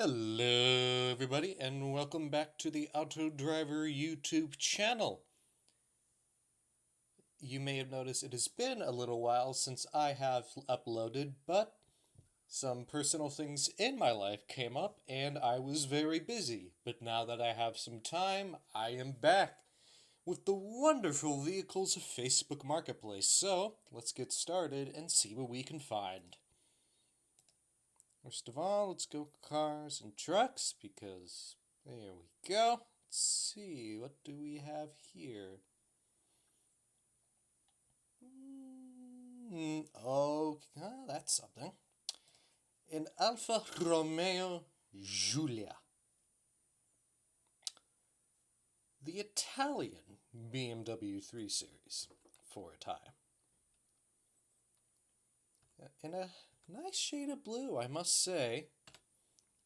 Hello, everybody, and welcome back to the Auto Driver YouTube channel. You may have noticed it has been a little while since I have uploaded, but some personal things in my life came up and I was very busy. But now that I have some time, I am back with the wonderful vehicles of Facebook Marketplace. So, let's get started and see what we can find. First of all, let's go cars and trucks, because there we go. Let's see, what do we have here? Oh, that's something. An Alfa Romeo Giulia. The Italian BMW 3 Series for a time. In a nice shade of blue, I must say.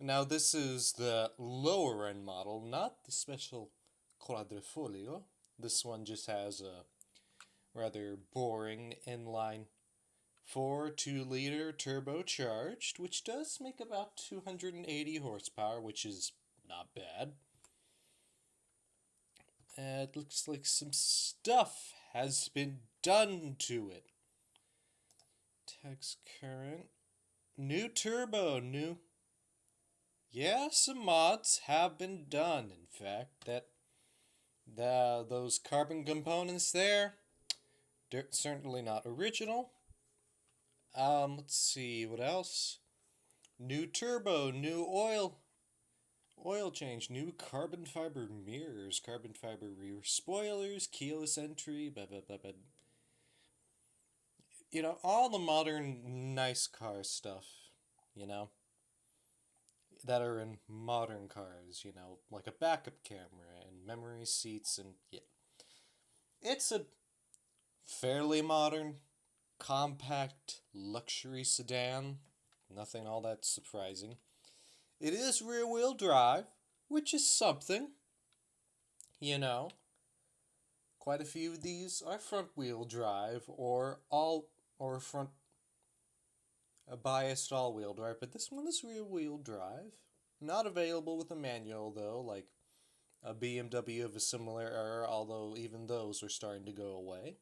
Now, this is the lower end model, not the special quadrifoglio. This one just has a rather boring inline 4 2-liter turbocharged, which does make about 280 horsepower, which is not bad. It looks like some stuff has been done to it. Text current. New turbo, Yeah, some mods have been done. In fact, those carbon components there, they're certainly not original. Let's see, what else? New turbo, new oil change, new carbon fiber mirrors, carbon fiber rear spoilers, keyless entry, blah, blah, blah, blah. You know, all the modern nice car stuff, you know, that are in modern cars, you know, like a backup camera and memory seats, and yeah. It's a fairly modern, compact luxury sedan. Nothing all that surprising. It is rear-wheel drive, which is something. You know, quite a few of these are front-wheel drive or front biased all-wheel drive, but this one is rear-wheel drive. Not available with a manual though, like a BMW of a similar era, although even those are starting to go away.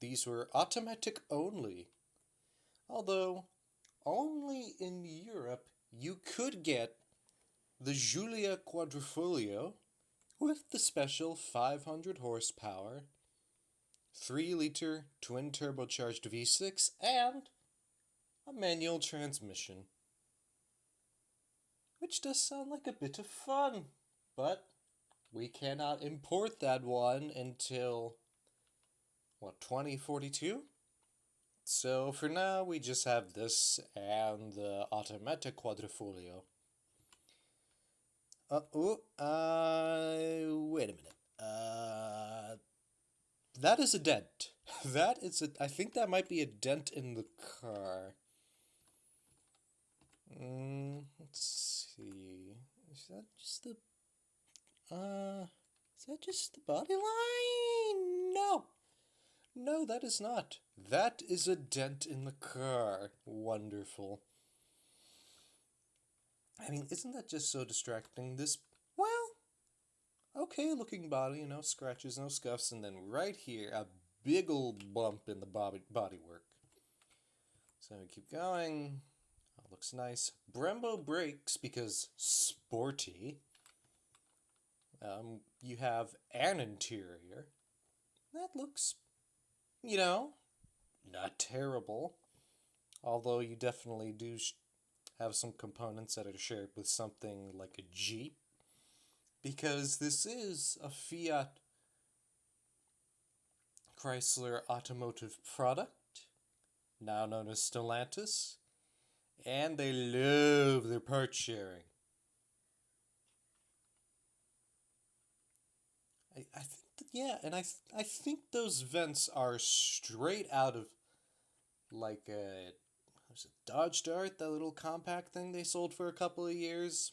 These were automatic only. Although only in Europe you could get the Giulia Quadrifoglio with the special 500 horsepower, 3-liter twin turbocharged V6, and a manual transmission. Which does sound like a bit of fun, but we cannot import that one until, 2042? So for now, we just have this and the Automatic Quadrifoglio. Wait a minute. That is a dent. I think that might be a dent in the car. Let's see. Is that just the, is that just the body line? No. No, that is not. That is a dent in the car. Wonderful. I mean, isn't that just so distracting? Okay looking body, you know, scratches, no scuffs, and then right here, a big old bump in the bodywork. So we keep going. Oh, looks nice. Brembo brakes, because sporty. You have an interior. That looks, you know, not terrible. Although you definitely do have some components that are shared with something like a Jeep. Because this is a Fiat Chrysler automotive product, now known as Stellantis, and they love their part sharing. I think that, yeah, and I think those vents are straight out of like a, was it Dodge Dart, that little compact thing they sold for a couple of years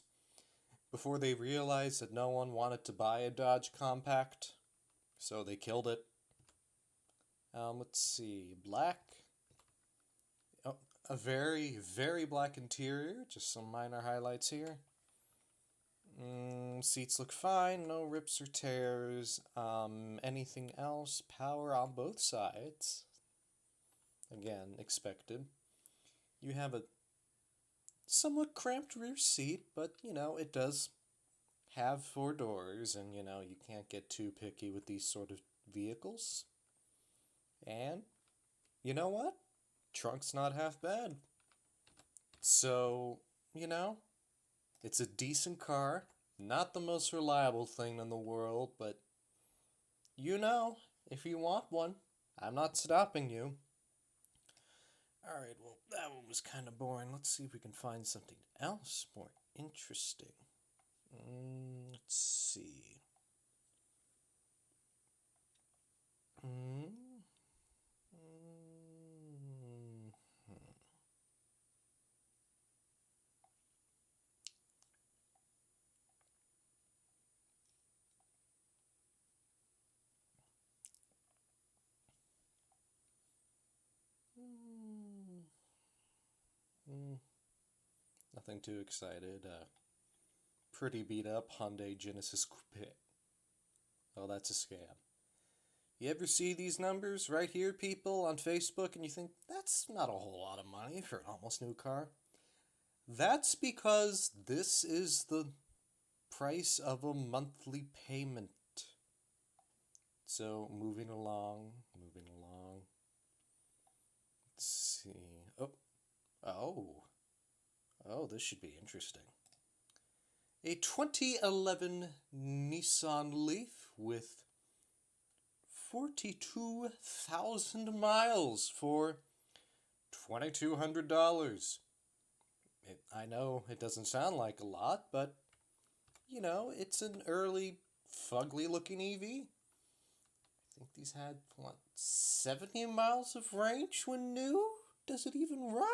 before they realized that no one wanted to buy a Dodge compact, so they killed it. Let's see, black. Oh, A very, very black interior. Just some minor highlights here. Seats look fine, no rips or tears. Anything else? Power on both sides. Again, expected. You have a somewhat cramped rear seat, but it does have four doors, and you can't get too picky with these sort of vehicles. And you know what? Trunk's not half bad. So, it's a decent car. Not the most reliable thing in the world, but if you want one, I'm not stopping you. Alright, well, that one was kind of boring. Let's see if we can find something else more interesting. Let's see. Nothing too excited. Pretty beat up Hyundai Genesis Coupe. Oh, that's a scam. You ever see these numbers right here, people, on Facebook, and you think, that's not a whole lot of money for an almost new car? That's because this is the price of a monthly payment. So, moving along. Let's see. Oh, this should be interesting. A 2011 Nissan Leaf with 42,000 miles for $2,200. I know it doesn't sound like a lot, but, it's an early, fugly looking EV. I think these had, 70 miles of range when new? Does it even run?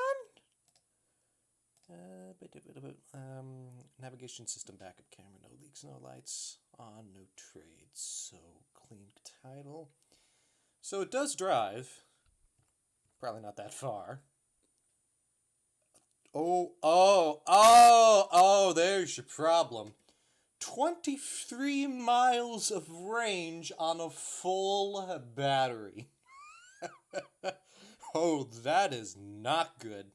Navigation system, backup camera, no leaks, no lights, on, no trades. So, clean title. So it does drive. Probably not that far. There's your problem. 23 miles of range on a full battery. Oh, that is not good.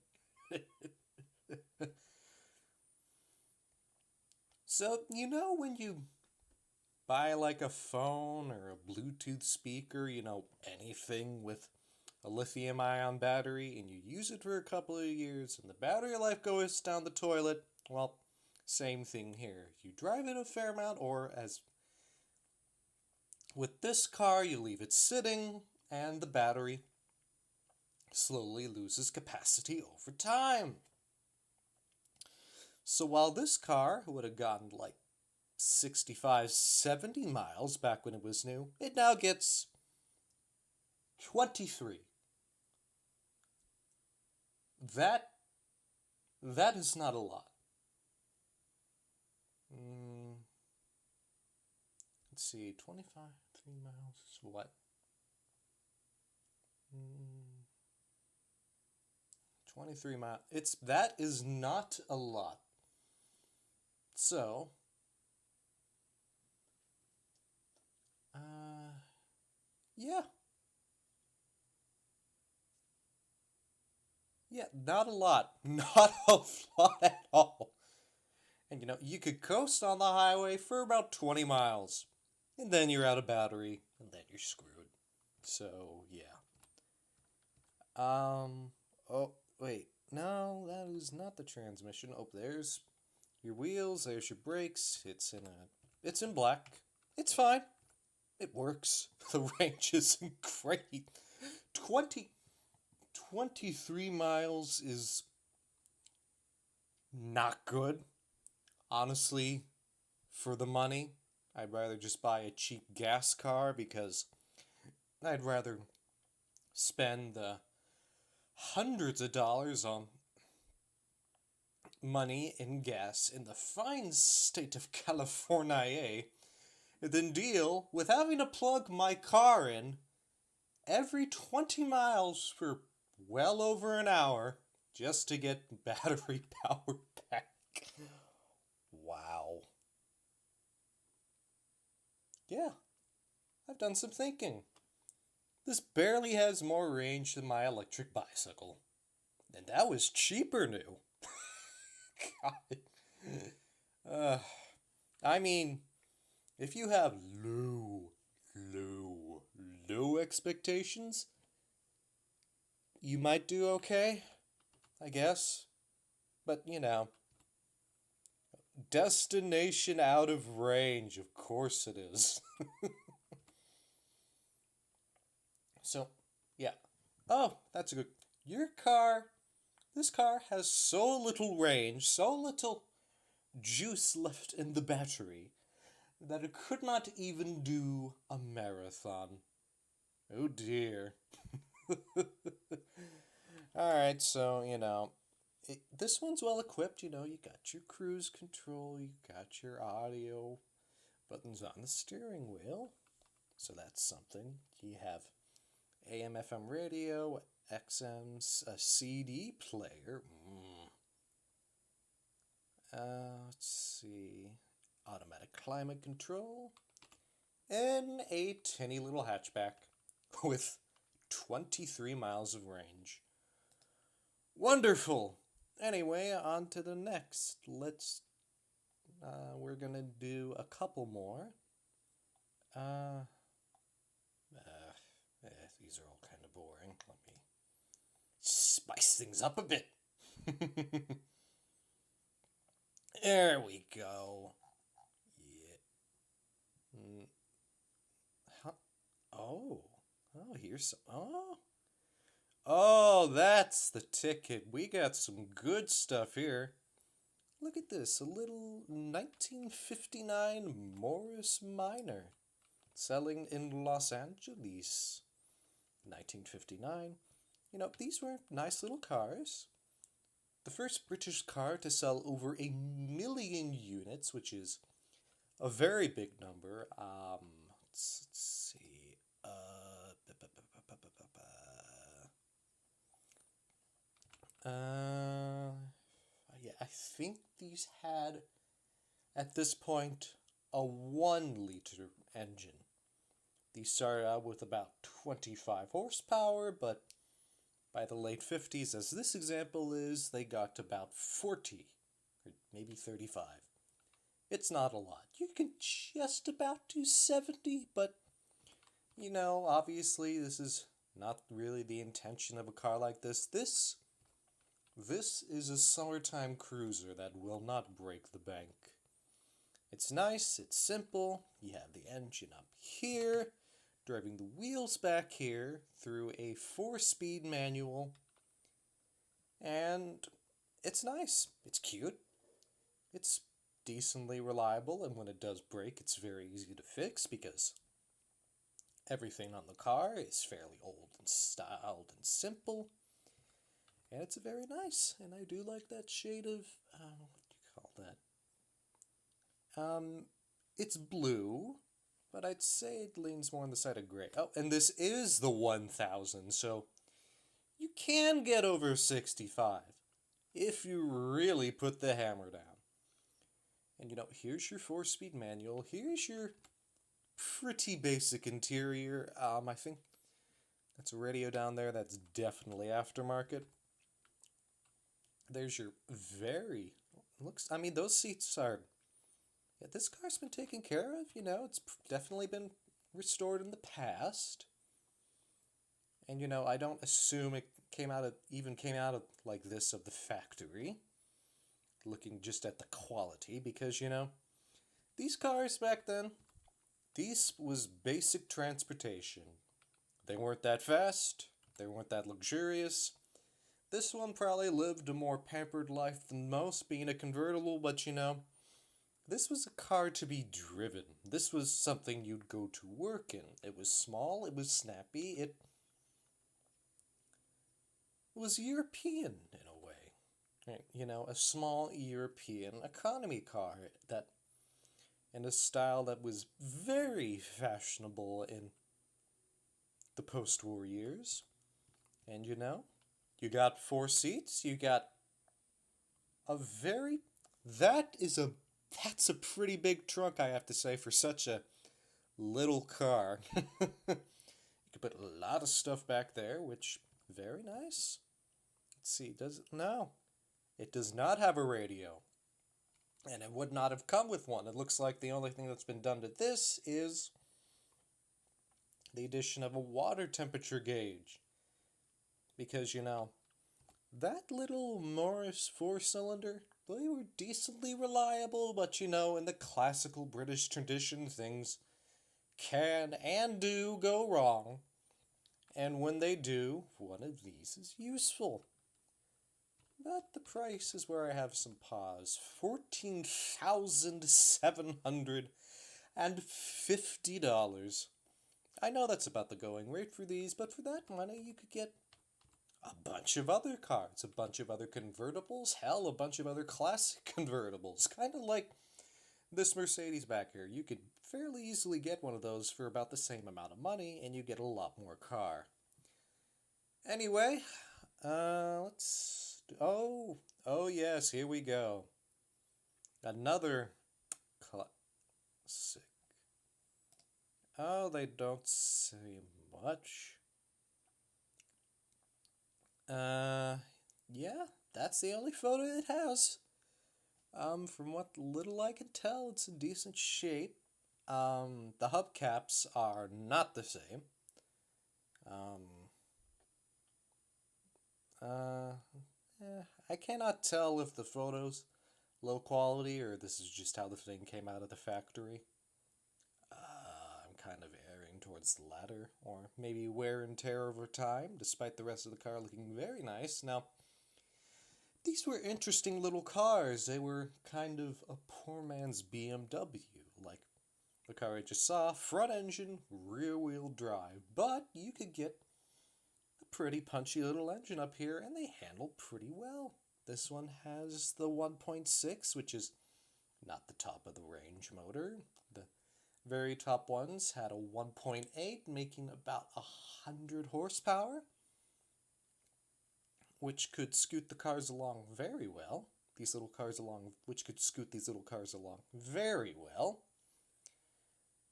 So, when you buy like a phone or a Bluetooth speaker, anything with a lithium-ion battery, and you use it for a couple of years, and the battery life goes down the toilet, well, same thing here. You drive it a fair amount, or as with this car, you leave it sitting, and the battery slowly loses capacity over time. So while this car would have gotten like 65, 70 miles back when it was new, it now gets 23. That is not a lot. Let's see, 25, 3 miles is what? 23 miles. That is not a lot. So, yeah. Yeah, not a lot. Not a lot at all. And you could coast on the highway for about 20 miles. And then you're out of battery, and then you're screwed. So, yeah. Oh, wait. No, that is not the transmission. Oh, there's your wheels, there's your brakes. It's in black. It's fine. It works. The range isn't great. 23 miles is not good. Honestly, for the money, I'd rather just buy a cheap gas car because I'd rather spend the hundreds of dollars on money in gas in the fine state of California than deal with having to plug my car in every 20 miles for well over an hour just to get battery power back. Wow. Yeah, I've done some thinking. This barely has more range than my electric bicycle. And that was cheaper new. God. Uh, I mean, if you have low expectations, you might do okay, I guess. But, destination out of range, of course it is. So, yeah. Oh, that's a good. Your car, this car has so little range, so little juice left in the battery, that it could not even do a marathon. Oh dear. Alright, so, this one's well equipped. You got your cruise control, you got your audio buttons on the steering wheel. So that's something. You have AM FM radio, XM's a CD player. Let's see. Automatic climate control. And a tinny little hatchback with 23 miles of range. Wonderful! Anyway, on to the next. We're gonna do a couple more. These are all kind of boring. Let me spice things up a bit. There we go. Yeah. Huh? Oh. Here's some. Oh, that's the ticket. We got some good stuff here. Look at this. A little 1959 Morris Minor selling in Los Angeles. 1959. These were nice little cars. The first British car to sell over 1,000,000 units, which is a very big number. Let's see. Yeah, I think these had, at this point, a 1-liter engine. These started out with about 25 horsepower, but by the late 50s, as this example is, they got to about 40, or maybe 35. It's not a lot. You can just about do 70, but, obviously this is not really the intention of a car like this. This is a summertime cruiser that will not break the bank. It's nice, it's simple, you have the engine up here, driving the wheels back here through a 4-speed manual, and it's nice, it's cute, it's decently reliable, and when it does break, it's very easy to fix because everything on the car is fairly old and styled and simple, and it's very nice, and I do like that shade of, what do you call that? It's blue, but I'd say it leans more on the side of gray. Oh, and this is the 1000, so you can get over 65 if you really put the hammer down. And here's your 4-speed manual. Here's your pretty basic interior. I think that's a radio down there. That's definitely aftermarket. There's your those seats are, yeah, this car's been taken care of. It's definitely been restored in the past. And I don't assume it came out of like this of the factory. Looking just at the quality, because these cars back then, these was basic transportation. They weren't that fast, they weren't that luxurious. This one probably lived a more pampered life than most, being a convertible, but this was a car to be driven. This was something you'd go to work in. It was small, it was snappy, it was European in a way. A small European economy car that in a style that was very fashionable in the post-war years. And you You got 4 seats. You got a very that is a that's a pretty big trunk, I have to say, for such a little car. You could put a lot of stuff back there, which very nice. Let's see, does it? No, it does not have a radio, and it would not have come with one. It looks like the only thing that's been done to this is the addition of a water temperature gauge, because that little Morris 4-cylinder, they were decently reliable, but in the classical British tradition, things can and do go wrong. And when they do, one of these is useful. But the price is where I have some pause. $14,750. I know that's about the going rate for these, but for that money you could get a bunch of other cars, a bunch of other convertibles, hell, a bunch of other classic convertibles. Kind of like this Mercedes back here. You could fairly easily get one of those for about the same amount of money, and you get a lot more car. Anyway, let's... Oh yes, here we go. Another classic. Oh, they don't say much. Yeah, that's the only photo it has. From what little I can tell, it's in decent shape. The hubcaps are not the same. I cannot tell if the photo's low quality or this is just how the thing came out of the factory. I'm kind of erring towards the latter, or maybe wear and tear over time, despite the rest of the car looking very nice. Now, these were interesting little cars. They were kind of a poor man's BMW, like the car I just saw, front engine, rear wheel drive. But you could get a pretty punchy little engine up here, and they handle pretty well. This one has the 1.6, which is not the top of the range motor. The very top ones had a 1.8, making about 100 horsepower, which could scoot the cars along very well. Which could scoot these little cars along very well.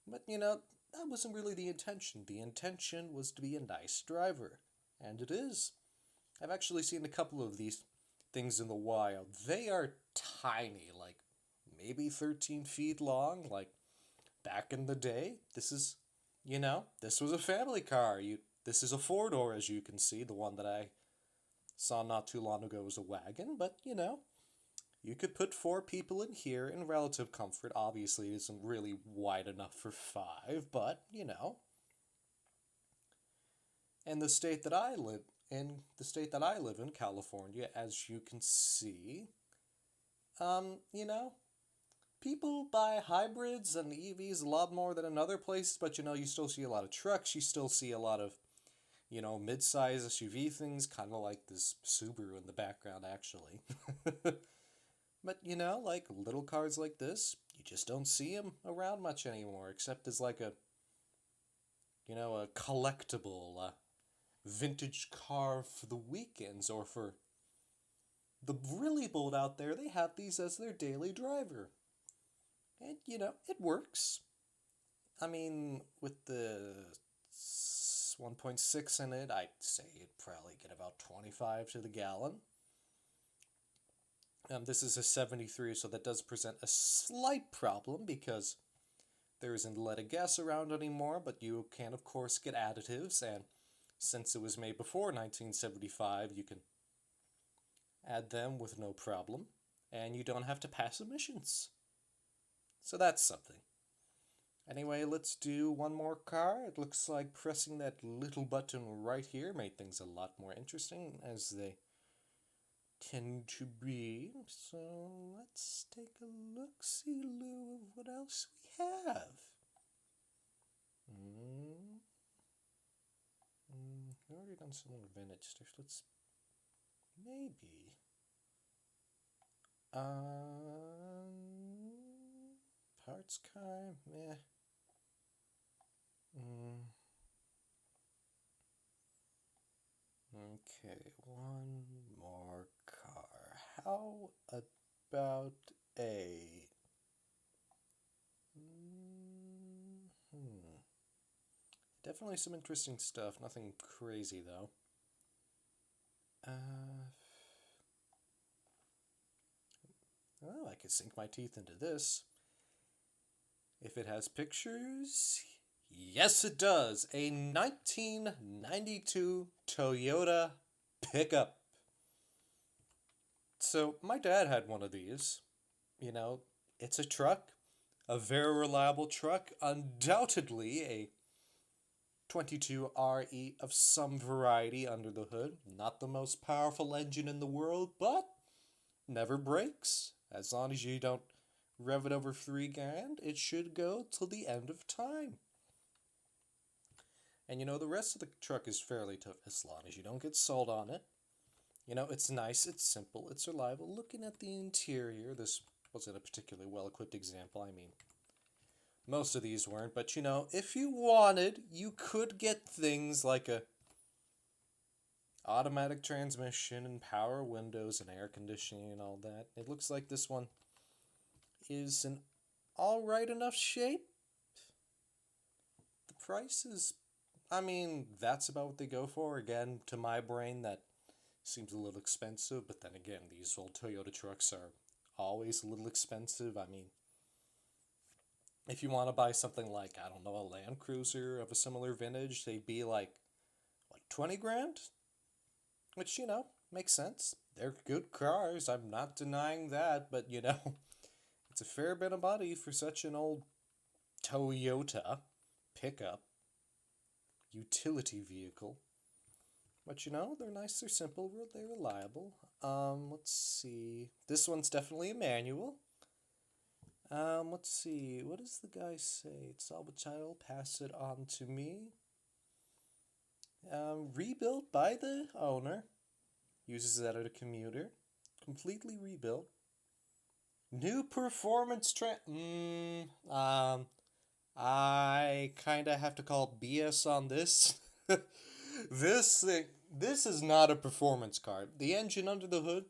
But that wasn't really the intention. The intention was to be a nice driver, and it is. I've actually seen a couple of these things in the wild. They are tiny, like maybe 13 feet long, like back in the day. This is, this was a family car. This is a 4-door, as you can see. The one that I saw not too long ago was a wagon, but you could put 4 people in here in relative comfort. Obviously, it isn't really wide enough for 5, but And the state that I live in, California, as you can see, people buy hybrids and EVs a lot more than in other places, but you still see a lot of trucks, you still see a lot of mid-size SUV things, kind of like this Subaru in the background, actually. But, like little cars like this, you just don't see them around much anymore, except as like a collectible, vintage car for the weekends, or for the really bold out there, they have these as their daily driver. And, it works. I mean, with the 1.6 in it, I'd say you'd probably get about 25 to the gallon. This is a 73, so that does present a slight problem because there isn't leaded gas around anymore, but you can, of course, get additives, and since it was made before 1975, you can add them with no problem, and you don't have to pass emissions. So that's something. Anyway, let's do one more car. It looks like pressing that little button right here made things a lot more interesting, as they tend to be. So let's take a look-see-loo of what else we have. We've already done some more vintage stuff. Let's maybe parts car, meh. Okay, one more car. How about a... Hmm. Definitely some interesting stuff. Nothing crazy, though. Oh, I could sink my teeth into this. If it has pictures, yes, it does. A 1992 Toyota pickup. So, my dad had one of these. You know, it's a truck, a very reliable truck, undoubtedly a 22RE of some variety under the hood. Not the most powerful engine in the world, but never breaks. As long as you don't rev it over 3 grand, it should go till the end of time. And the rest of the truck is fairly tough as long as you don't get salt on it. It's nice, it's simple, it's reliable. Looking at the interior, this wasn't a particularly well equipped example. I mean, most of these weren't, but if you wanted, you could get things like a automatic transmission and power windows and air conditioning and all that. It looks like this one is in alright enough shape. The price is, I mean, that's about what they go for. Again, to my brain, that seems a little expensive, but then again, these old Toyota trucks are always a little expensive. I mean, if you want to buy something like, I don't know, a Land Cruiser of a similar vintage, they'd be like, what, 20 grand? Which, makes sense. They're good cars, I'm not denying that, but, it's a fair bit of money for such an old Toyota pickup utility vehicle. But they're nice, they're simple, they're reliable. Let's see. This one's definitely a manual. Let's see. What does the guy say? It's all the title. Pass it on to me. Rebuilt by the owner. Uses that as a commuter. Completely rebuilt. New performance I kind of have to call BS on this. This is not a performance car. The engine under the hood,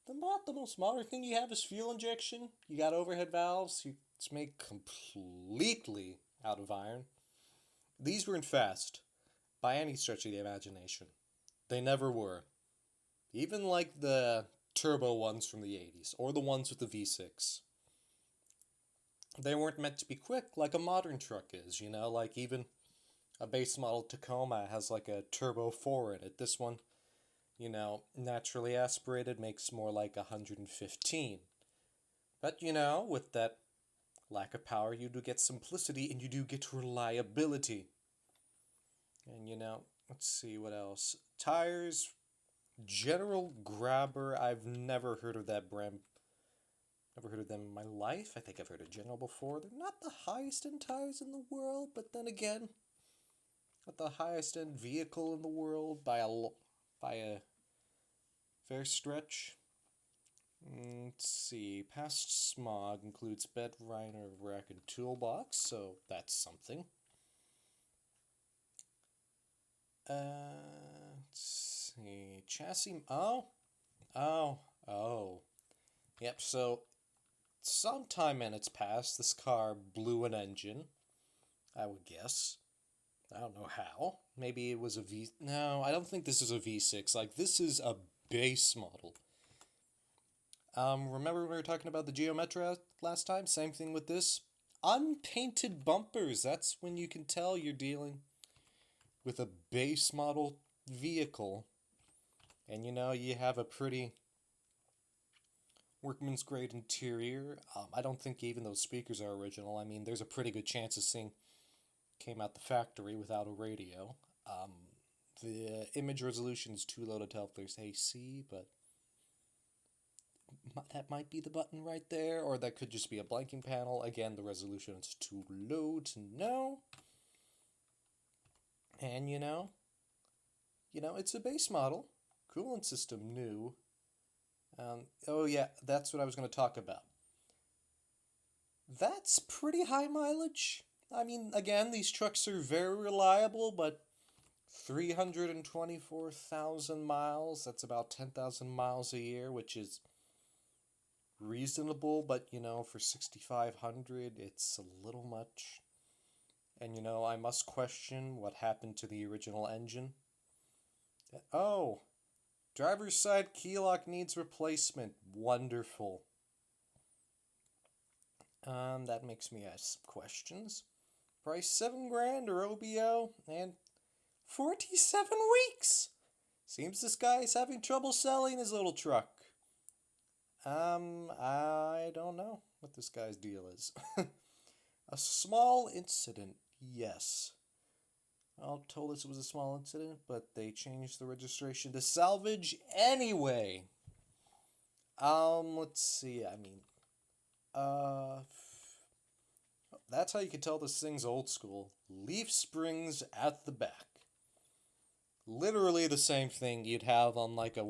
not the most modern thing you have is fuel injection. You got overhead valves. It's made completely out of iron. These weren't fast, by any stretch of the imagination. They never were. Even like the turbo ones from the 80s, or the ones with the V6. They weren't meant to be quick like a modern truck is, like even a base model Tacoma has like a turbo 4 in it. This one, naturally aspirated makes more like 115. But, with that lack of power, you do get simplicity and you do get reliability. And, let's see what else. Tires, General Grabber. I've never heard of that brand. Never heard of them in my life. I think I've heard of General before. They're not the highest end tires in the world, but then again, not the highest end vehicle in the world by a fair stretch. Let's see. Past smog includes bed liner, rack, and toolbox, so that's something. Let's see. Chassis. Oh. Yep. So, sometime in its past, this car blew an engine. I would guess. I don't know how. Maybe it was a V. No, I don't think this is a V6. Like, this is a base model. Remember when we were talking about the Geometra last time? Same thing with this. Unpainted bumpers. That's when you can tell you're dealing with a base model vehicle. And you have a pretty workman's grade interior. I don't think even those speakers are original. I mean, there's a pretty good chance this thing came out the factory without a radio. The image resolution is too low to tell if there's AC, but that might be the button right there, or that could just be a blanking panel. Again, the resolution is too low to know. And it's a base model. Coolant system new. Oh yeah, that's what I was going to talk about. That's pretty high mileage. I mean, again, these trucks are very reliable, but 324,000 miles. That's about 10,000 miles a year, which is reasonable, but for 6,500, it's a little much. And I must question what happened to the original engine. Oh, driver's side key lock needs replacement. Wonderful. That makes me ask questions. Price 7 grand or OBO, and 47 weeks. Seems this guy is having trouble selling his little truck. I don't know what this guy's deal is. A small incident, yes. I was told this was a small incident, but they changed the registration to salvage anyway. Let's see. That's how you can tell this thing's old school. Leaf springs at the back. Literally the same thing you'd have on like a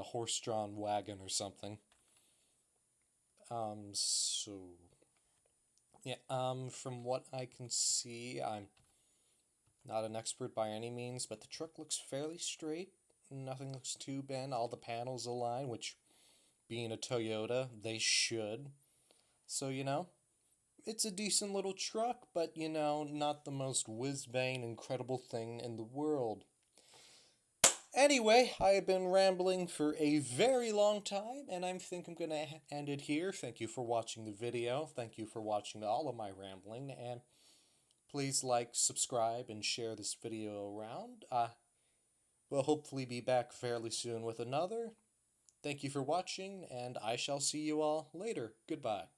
horse-drawn wagon or something. So yeah, from what I can see, I'm not an expert by any means, but the truck looks fairly straight. Nothing looks too bent. All the panels align, which, being a Toyota, they should. So, it's a decent little truck, but, not the most whiz-bang incredible thing in the world. Anyway, I have been rambling for a very long time, and I think I'm going to end it here. Thank you for watching the video. Thank you for watching all of my rambling, and please like, subscribe, and share this video around. We'll hopefully be back fairly soon with another. Thank you for watching, and I shall see you all later. Goodbye.